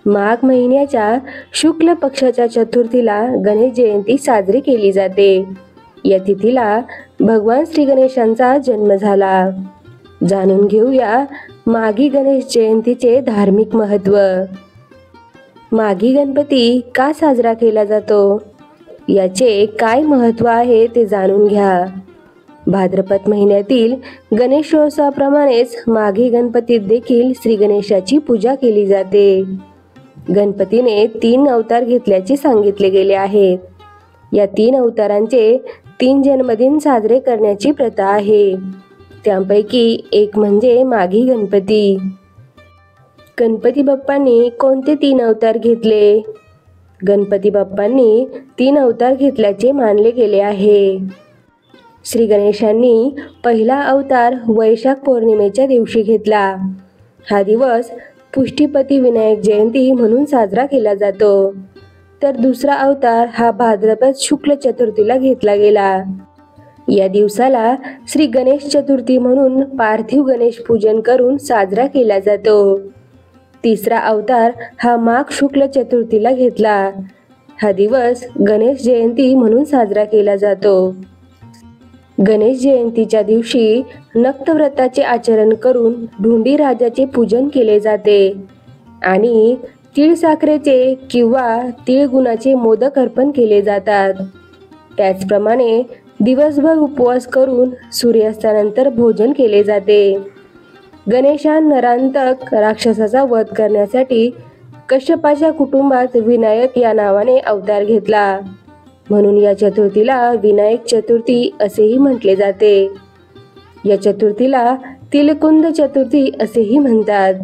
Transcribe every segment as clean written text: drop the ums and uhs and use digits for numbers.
माघ महिन्याच्या शुक्ल पक्षाच्या चतुर्थीला गणेश जयंती साजरी केली जाते. या तिथीला भगवान श्री गणेशांचा जन्म झाला. जाणून घेऊया माघी गणेश जयंतीचे धार्मिक महत्त्व. माघी गणपती का साजरा केला जातो, याचे काय महत्त्व आहे ते जाणून घ्या. भाद्रपद महिन्यातील गणेशोत्सवाप्रमाणेच माघी गणपतीत देखील श्री गणेशाची पूजा केली जाते. गणपतीने 3 अवतार घेतल्याचे सांगितले गेले आहेत. या 3 अवतारांचे 3 जन्मदिन साजरे करण्याची प्रथा आहे. त्यापैकी एक म्हणजे माघी गणपती. गणपती बाप्पांनी कोणते 3 अवतार घेतले? गणपती बाप्पांनी 3 अवतार घेतल्याचे मानले गेले आहे. श्री गणेशांनी पहिला अवतार वैशाख पौर्णिमेच्या दिवशी घेतला. हा दिवस पुष्टीपती विनायक जयंती म्हणून साजरा केला जातो. तर दुसरा अवतार हा भाद्रपद शुक्ल चतुर्थीला घेतला गेला. या दिवसाला श्री गणेश चतुर्थी म्हणून पार्थिव गणेश पूजन करून साजरा केला जातो. तिसरा अवतार हा माघ शुक्ल चतुर्थीला घेतला. हा दिवस गणेश जयंती म्हणून साजरा केला जातो. गणेश जयंतीच्या दिवशी नक्तव्रताचे आचरण करून ढोंडी राजाचे पूजन केले जाते आणि तीळ साखरेचे किंवा तिळगुणाचे मोदक अर्पण केले जातात. त्याचप्रमाणे दिवसभर उपवास करून सूर्यास्तानंतर भोजन केले जाते. गणेशान नरांतक राक्षसाचा वध करण्यासाठी कश्यपाच्या कुटुंबात विनायक या नावाने अवतार घेतला. म्हणून या चतुर्थीला विनायक चतुर्थी असेही म्हटले जाते. या चतुर्थीला तिलकुंद चतुर्थी असेही म्हणतात.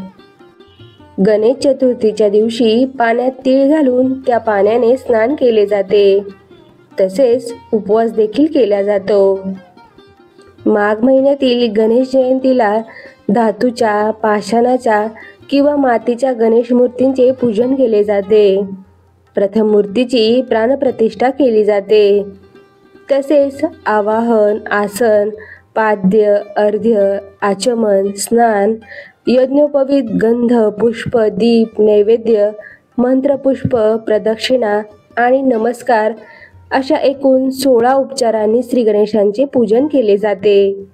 गणेश चतुर्थीच्या दिवशी पाण्यात तीळ घालून त्या पाण्याने स्नान केले जाते. तसेच उपवास देखील केला जातो. माघ महिन्यातील गणेश जयंतीला धातूच्या, पाषाणाच्या किंवा मातीच्या गणेश मूर्तींचे पूजन केले जाते. प्रथम मूर्तीची प्राणप्रतिष्ठा केली जाते. तसेच आवाहन, आसन, पाद्य, अर्घ्य, आचमन, स्नान, यज्ञोपवीत, गंध, पुष्प, दीप, नैवेद्य, मंत्रपुष्प, प्रदक्षिणा आणि नमस्कार अशा एकूण 16 उपचारांनी श्री गणेशांचे पूजन केले जाते.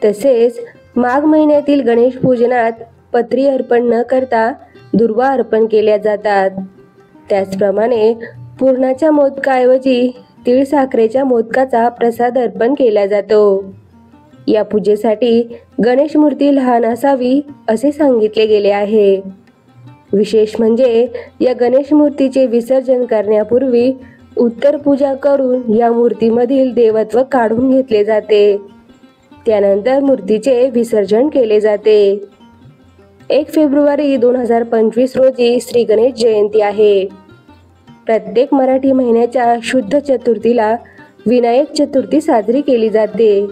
तसेच माघ महिन्यातील गणेश पूजनात पत्री अर्पण न करता दुर्वा अर्पण केल्या जातात. त्याचप्रमाणे पुरणाच्या मोदकाऐवजी तीळ साखरेच्या मोदकाचा प्रसाद अर्पण केला जातो. या पूजेसाठी गणेश मूर्ती लहान असावी असे सांगितले गेले आहे. विशेष म्हणजे या गणेश मूर्तीचे विसर्जन करण्यापूर्वी उत्तर पूजा करून या मूर्तीमधील देवत्व काढून घेतले जाते. त्यानंतर मूर्तीचे विसर्जन केले जाते. 1 फेब्रुवारी 2025 रोजी श्री गणेश जयंती आहे. प्रत्येक मराठी महिन्याच्या शुद्ध चतुर्थीला विनायक चतुर्थी साजरी केली जाते.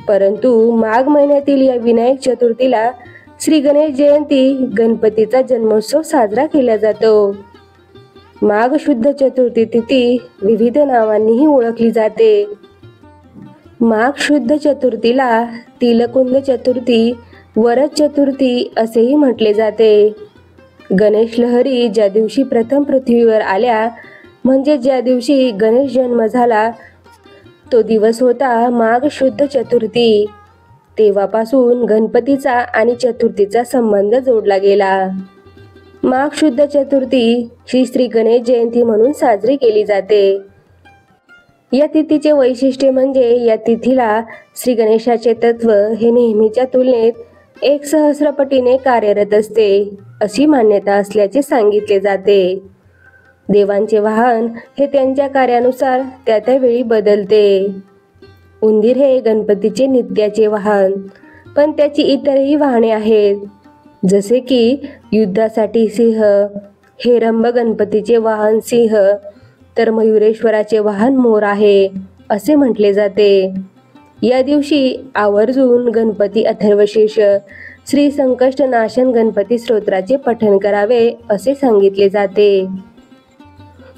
परंतु माघ महिन्यातील या विनायक चतुर्थीला श्री गणेश जयंती गणपतीचा जन्मोत्सव साजरा केला जातो. माघ शुद्ध चतुर्थी तिथी विविध नावांनीही ओळखली जाते. माघ शुद्ध चतुर्थीला तिलकुंद चतुर्थी, वरद चतुर्थी असेही म्हटले जाते. गणेश लहरी ज्या दिवशी प्रथम पृथ्वीवर आल्या, म्हणजे ज्या दिवशी गणेश जन्म झाला, तो दिवस होता माघ शुद्ध चतुर्थी. तेव्हापासून गणपतीचा आणि चतुर्थीचा संबंध जोडला गेला. माघ शुद्ध चतुर्थी ही श्री गणेश जयंती म्हणून साजरी केली जाते. या तिथीचे वैशिष्ट्य म्हणजे या तिथीला श्री गणेशाचे तत्व हे नेहमीच्या तुलनेत 1 पटीने कार्यरत असते अशी मान्यता असल्याचे सांगितले जाते. देवांचे वाहन हे त्यांच्या कार्यानुसार त्या वेळी बदलते. उंदीर हे गणपतीचे नित्याचे वाहन, पण त्याची इतरही वाहने आहेत. जसे की युद्धासाठी सिंह, हेरंब गणपतीचे वाहन सिंह, तर मयुरेश्वराचे वाहन मोर आहे असे म्हटले जाते. या दिवशी आवर्जून गणपती अथर्वशीर्ष, श्री संकष्टनाशन गणपती स्तोत्राचे पठण करावे असे सांगितले जाते.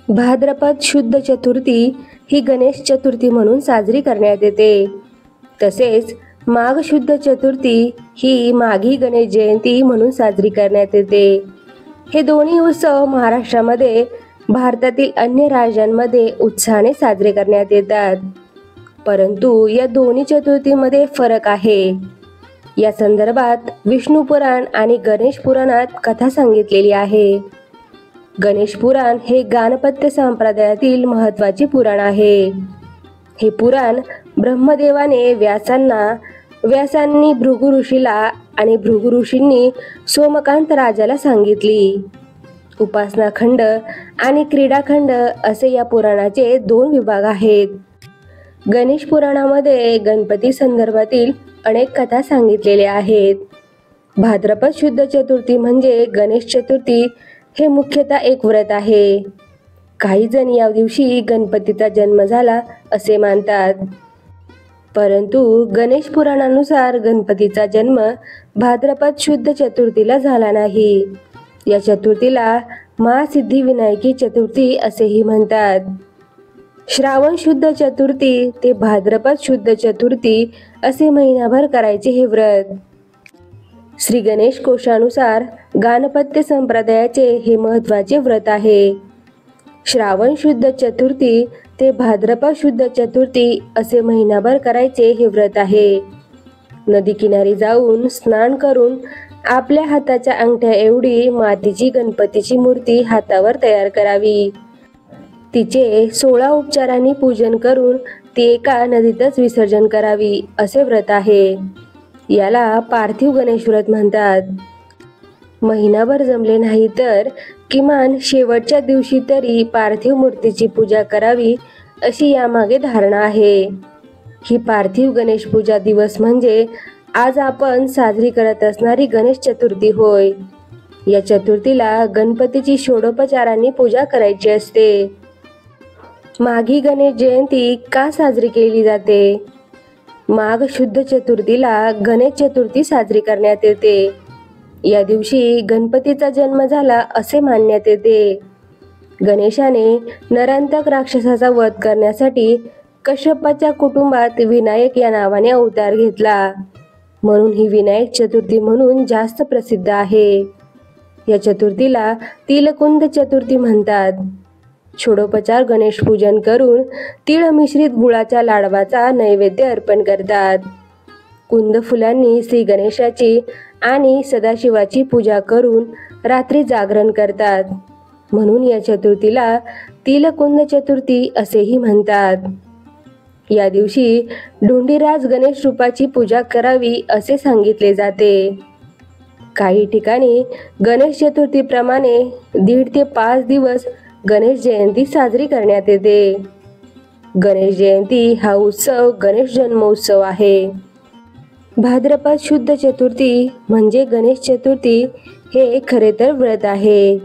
भाद्रपद शुद्ध चतुर्थी ही गणेश चतुर्थी म्हणून साजरी करण्यात येते. तसेच माघ शुद्ध चतुर्थी ही माघी गणेश जयंती म्हणून साजरी करण्यात येते. हे दोन्ही उत्सव महाराष्ट्रामध्ये भारतातील अन्य राज्यांमध्ये उत्साहाने साजरे करण्यात येतात, परंतु या दोन्ही चतुर्थीमध्ये फरक आहे. या संदर्भात विष्णू पुराण आणि गणेश पुराणात कथा सांगितलेली आहे. गणेश पुराण हे गाणपत्य संप्रदायातील महत्त्वाचे पुराण आहे. हे पुराण ब्रह्मदेवाने व्यासांनी भृगु ऋषीला आणि भृगु ऋषींनी सोमकांत राजाला सांगितली. उपासनाखंड आणि क्रीडाखंड असे या पुराणाचे 2 विभाग आहेत. गणेश पुराणामध्ये गणपती संदर्भातील अनेक कथा सांगितलेल्या आहेत. भाद्रपद शुद्ध चतुर्थी म्हणजे गणेश चतुर्थी हे मुख्यतः एक व्रत आहे. काही जण या दिवशी गणपतीचा जन्म झाला असे मानतात, परंतु गणेश पुराणानुसार गणपतीचा जन्म भाद्रपद शुद्ध चतुर्थीला झाला नाही. या चतुर्थीला महासिद्धिविनायकी चतुर्थी असेही म्हणतात. श्रावण शुद्ध चतुर्थी ते भाद्रपद शुद्ध चतुर्थी असे महिनाभर करायचे हे व्रत. श्री गणेश कोशानुसार गाणपत्य संप्रदायाचे हे महत्त्वाचे व्रत आहे. श्रावण शुद्ध चतुर्थी ते भाद्रपद शुद्ध चतुर्थी असे महिनाभर करायचे हे व्रत आहे. नदी किनारी जाऊन स्नान करून आपल्या हाताच्या अंगठ्या एवढी मातीची गणपतीची मूर्ती हातावर तयार करावी. तिचे 16 उपचारांनी पूजन करून ती एका नदीतच विसर्जन करावी असे व्रत आहे. याला पार्थिव गणेश व्रत म्हणतात. महिनाभर जमले नाही तर किमान शेवटच्या दिवशी तरी पार्थिव मूर्तीची पूजा करावी अशी यामागे धारणा आहे. ही पार्थिव गणेश पूजा दिवस म्हणजे आज आपण साजरी करत असणारी गणेश चतुर्थी होय. या चतुर्थीला गणपतीची षोडोपचारांनी पूजा करायची असते. माघी गणेश जयंती का साजरी केली जाते? माघ शुद्ध चतुर्थीला गणेश चतुर्थी साजरी करण्यात येते. या दिवशी गणपतीचा जन्म झाला असे मानण्यात येते. गणेशाने नरांतक राक्षसाचा वध करण्यासाठी कश्यपाच्या कुटुंबात विनायक या नावाने अवतार घेतला, म्हणून ही विनायक चतुर्थी म्हणून जास्त प्रसिद्ध आहे. या चतुर्थीला तिलकुंद चतुर्थी म्हणतात. षोडोपचार गणेश पूजन करून तीळ मिश्रित गुळाच्या लाडवाचा नैवेद्य अर्पण करतात. कुंद फुलांनी श्री गणेशाची आणि सदाशिवाची पूजा करून रात्री जागरण करतात, म्हणून या चतुर्थीला तिलकुंद चतुर्थी असेही म्हणतात. या दिवशी ढोंडीराज गणेश रूपाची पूजा करावी असे सांगितले जाते. काही ठिकाणी गणेश चतुर्थीप्रमाणे 1.5 ते 5 दिवस गणेश जयंती साजरी करण्यात येते. गणेश जयंती हा उत्सव गणेश जन्मोत्सव आहे. भाद्रपद शुद्ध चतुर्थी म्हणजे गणेश चतुर्थी हे खरे तर व्रत आहे.